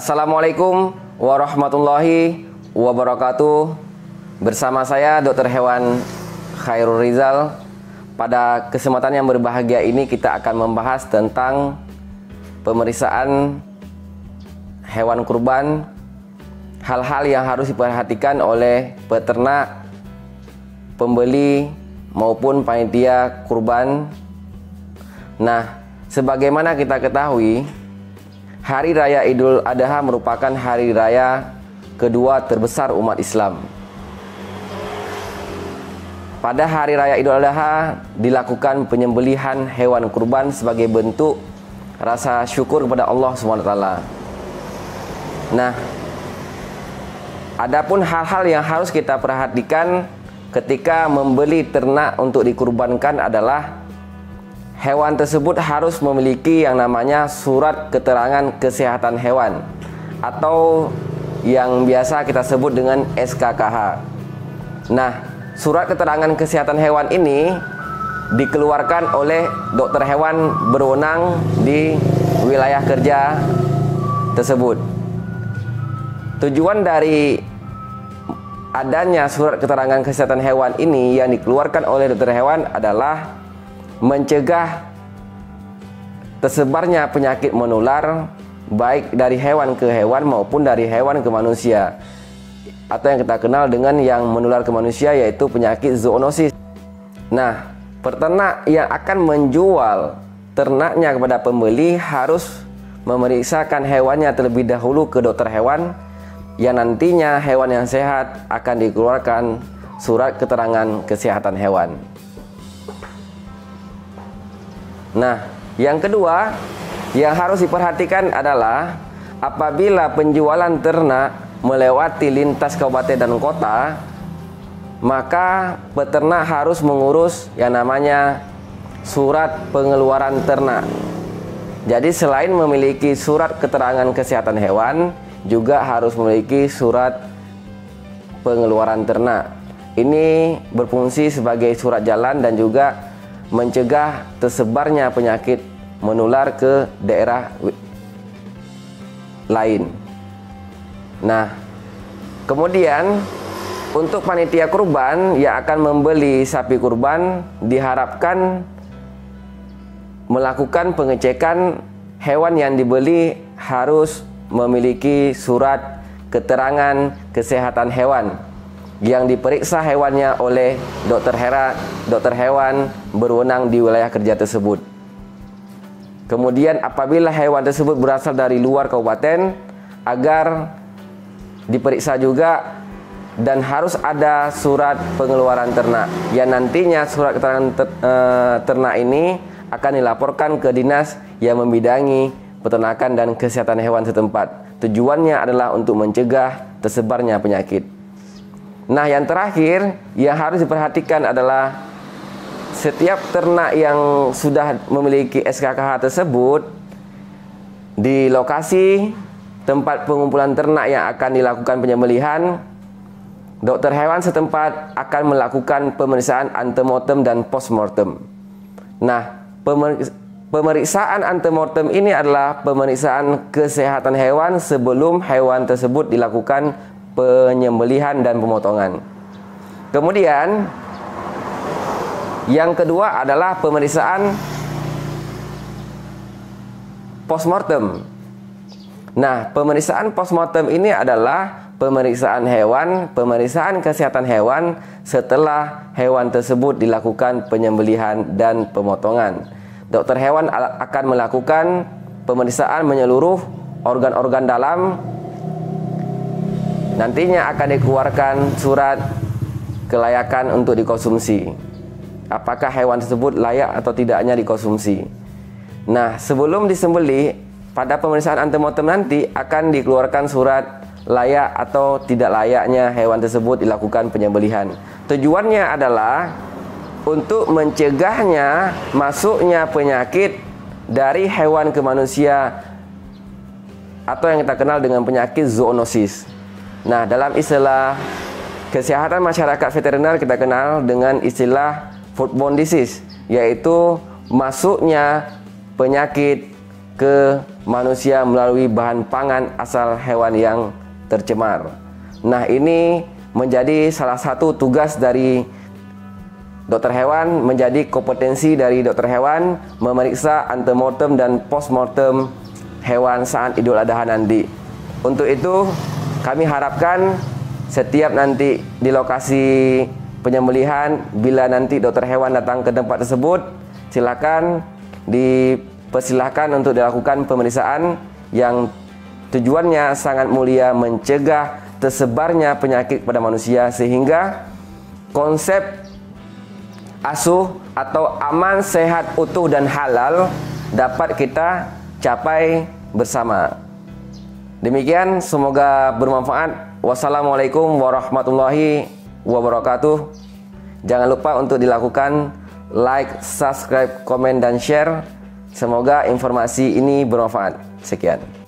Assalamualaikum warahmatullahi wabarakatuh. Bersama saya Dr. Hewan Khairul Rizal. Pada kesempatan yang berbahagia ini kita akan membahas tentang pemeriksaan hewan kurban, hal-hal yang harus diperhatikan oleh peternak, pembeli maupun panitia kurban. Nah, sebagaimana kita ketahui, Hari Raya Idul Adha merupakan hari raya kedua terbesar umat Islam. Pada Hari Raya Idul Adha dilakukan penyembelihan hewan kurban sebagai bentuk rasa syukur kepada Allah SWT. Nah, adapun hal-hal yang harus kita perhatikan ketika membeli ternak untuk dikurbankan adalah hewan tersebut harus memiliki yang namanya surat keterangan kesehatan hewan atau yang biasa kita sebut dengan SKKH. Nah, surat keterangan kesehatan hewan ini dikeluarkan oleh dokter hewan berwenang di wilayah kerja tersebut. Tujuan dari adanya surat keterangan kesehatan hewan ini yang dikeluarkan oleh dokter hewan adalah mencegah tersebarnya penyakit menular baik dari hewan ke hewan maupun dari hewan ke manusia, atau yang kita kenal dengan yang menular ke manusia yaitu penyakit zoonosis. Nah, peternak yang akan menjual ternaknya kepada pembeli harus memeriksakan hewannya terlebih dahulu ke dokter hewan, yang nantinya hewan yang sehat akan dikeluarkan surat keterangan kesehatan hewan. Nah, yang kedua yang harus diperhatikan adalah apabila penjualan ternak melewati lintas kabupaten dan kota, maka peternak harus mengurus yang namanya surat pengeluaran ternak. Jadi selain memiliki surat keterangan kesehatan hewan, juga harus memiliki surat pengeluaran ternak. Ini berfungsi sebagai surat jalan dan juga mencegah tersebarnya penyakit menular ke daerah lain. Nah, kemudian untuk panitia kurban yang akan membeli sapi kurban diharapkan melakukan pengecekan hewan yang dibeli harus memiliki surat keterangan kesehatan hewan yang diperiksa hewannya oleh dokter hewan berwenang di wilayah kerja tersebut. Kemudian apabila hewan tersebut berasal dari luar kabupaten, agar diperiksa juga dan harus ada surat pengeluaran ternak, yang nantinya surat keterangan ternak ini akan dilaporkan ke dinas yang membidangi peternakan dan kesehatan hewan setempat. Tujuannya adalah untuk mencegah tersebarnya penyakit. Nah, yang terakhir yang harus diperhatikan adalah setiap ternak yang sudah memiliki SKKH tersebut, di lokasi tempat pengumpulan ternak yang akan dilakukan penyembelihan, dokter hewan setempat akan melakukan pemeriksaan antemortem dan postmortem. Nah, pemeriksaan antemortem ini adalah pemeriksaan kesehatan hewan sebelum hewan tersebut dilakukan penyembelihan dan pemotongan. Kemudian yang kedua adalah pemeriksaan postmortem. Nah, pemeriksaan postmortem ini adalah pemeriksaan hewan, pemeriksaan kesehatan hewan setelah hewan tersebut dilakukan penyembelihan dan pemotongan. Dokter hewan akan melakukan pemeriksaan menyeluruh organ-organ dalam. Nantinya akan dikeluarkan surat kelayakan untuk dikonsumsi. Apakah hewan tersebut layak atau tidaknya dikonsumsi. Nah, sebelum disembelih, pada pemeriksaan antemortem nanti akan dikeluarkan surat layak atau tidak layaknya hewan tersebut dilakukan penyembelihan. Tujuannya adalah untuk mencegahnya masuknya penyakit dari hewan ke manusia atau yang kita kenal dengan penyakit zoonosis. Nah, dalam istilah kesehatan masyarakat veteriner kita kenal dengan istilah foodborne disease, yaitu masuknya penyakit ke manusia melalui bahan pangan asal hewan yang tercemar. Nah, ini menjadi salah satu tugas dari dokter hewan, menjadi kompetensi dari dokter hewan memeriksa antemortem dan postmortem hewan saat Idul Adha nanti. Untuk itu kami harapkan setiap nanti di lokasi penyembelihan, bila nanti dokter hewan datang ke tempat tersebut, silakan dipersilahkan untuk dilakukan pemeriksaan yang tujuannya sangat mulia, mencegah tersebarnya penyakit pada manusia, sehingga konsep asuh atau aman, sehat, utuh dan halal dapat kita capai bersama. Demikian, semoga bermanfaat. Wassalamualaikum warahmatullahi wabarakatuh. Jangan lupa untuk dilakukan like, subscribe, komen dan share. Semoga informasi ini bermanfaat. Sekian.